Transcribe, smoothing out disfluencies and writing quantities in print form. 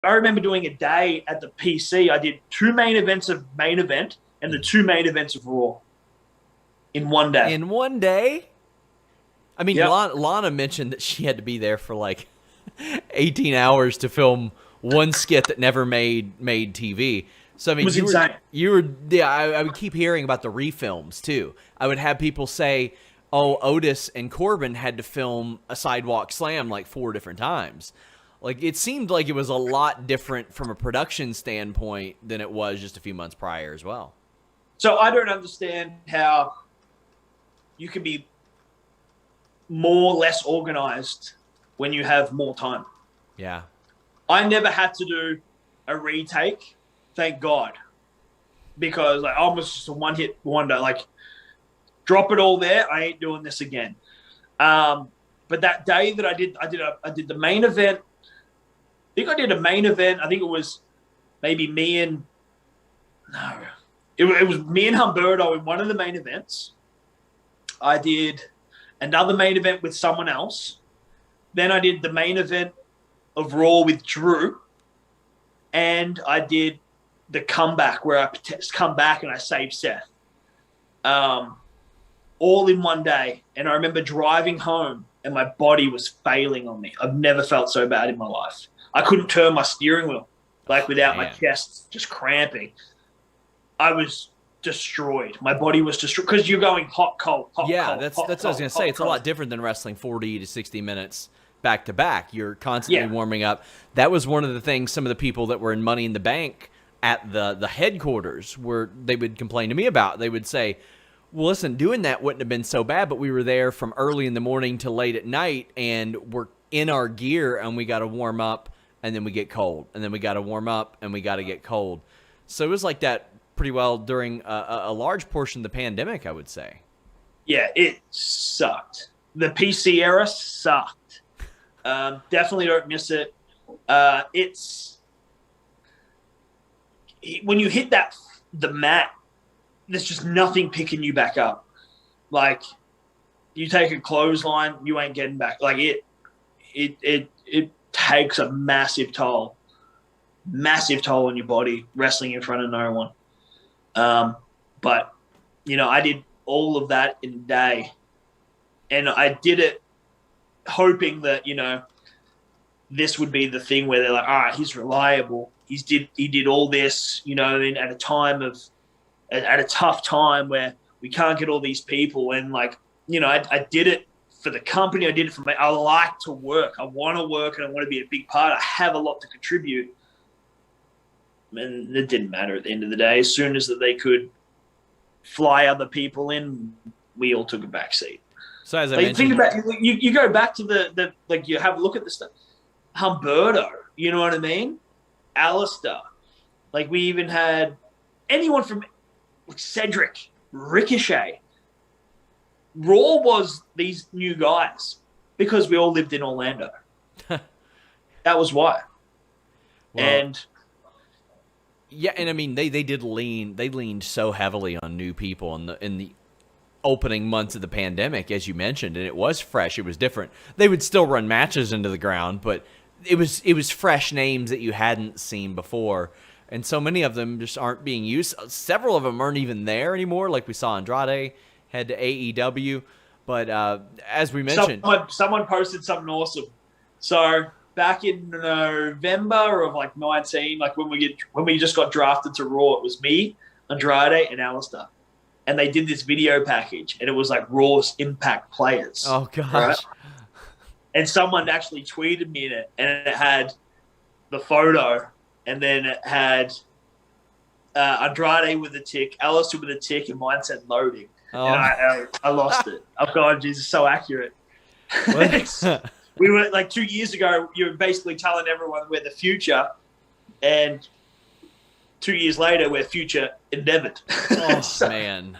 I remember doing a day at the PC. I did 2 main events of main event and the 2 main events of Raw in one day. In one day? I mean, Yep. Lana mentioned that she had to be there for like 18 hours to film one skit that never made TV. So I It mean, was insane. I would keep hearing about the refilms too. I would have people say, "Oh, Otis and Corbin had to film a sidewalk slam like 4 different times." Like it seemed like it was a lot different from a production standpoint than it was just a few months prior as well. So I don't understand how you can be more or less organized when you have more time. Yeah. I never had to do a retake, thank God, because like I was just a one-hit wonder. Like, drop it all there. I ain't doing this again. But that day that I did the main event. I think I did a main event. I think it was maybe me and no, it was me and Humberto in one of the main events. I did another main event with someone else. Then I did the main event of Raw with Drew. And I did the comeback where I come back and I saved Seth. All in one day. And I remember driving home and my body was failing on me. I've never felt so bad in my life. I couldn't turn my steering wheel, like without my chest just cramping. I was destroyed. My body was destroyed because you're going hot, cold, hot, yeah, cold. that's hot, what I was going to say. It's cold. A lot different than wrestling 40 to 60 minutes back to back. You're constantly warming up. That was one of the things some of the people that were in Money in the Bank at the headquarters where they would complain to me about. They would say, well, listen, doing that wouldn't have been so bad, but we were there from early in the morning to late at night, and we're in our gear, and we got to warm up, and then we get cold, and then we got to warm up, and we got to get cold. So it was like that pretty well during a large portion of the pandemic, I would say. Yeah, it sucked. The PC era sucked. Definitely don't miss it. It's when you hit the mat, there's just nothing picking you back up. Like, you take a clothesline, you ain't getting back. Like, it takes a massive toll on your body, wrestling in front of no one. But, I did all of that in a day. And I did it hoping that, this would be the thing where they're like, all right, he's reliable. He did all this, at a tough time where we can't get all these people. And I did it for the company. I did it for me. I like to work. I want to work and I want to be a big part. I have a lot to contribute. And it didn't matter at the end of the day. As soon as that they could fly other people in, we all took a back seat. So as I mentioned, think about you go back to the you have a look at the stuff. Humberto, you know what I mean? Alistair. We even had anyone from Cedric, Ricochet. Raw was these new guys because we all lived in Orlando. That was why. Well, and I mean they leaned so heavily on new people in the opening months of the pandemic, as you mentioned, and it was fresh. It was different. They would still run matches into the ground, but it was fresh names that you hadn't seen before. And so many of them just aren't being used. Several of them aren't even there anymore, like we saw Andrade head to AEW. But as we mentioned, someone posted something awesome. So back in November of 19, when we just got drafted to Raw, it was me, Andrade, and Alistair, and they did this video package, and it was like Raw's Impact players. Oh gosh! Right? And someone actually tweeted me in it, and it had the photo. And then it had Andrade with a tick, Alistair with a tick, and mine said loading. Oh. And I lost it. Oh, God, Jesus, so accurate. We were 2 years ago, you were basically telling everyone we're the future. And 2 years later, we're future endeavored. Oh, man.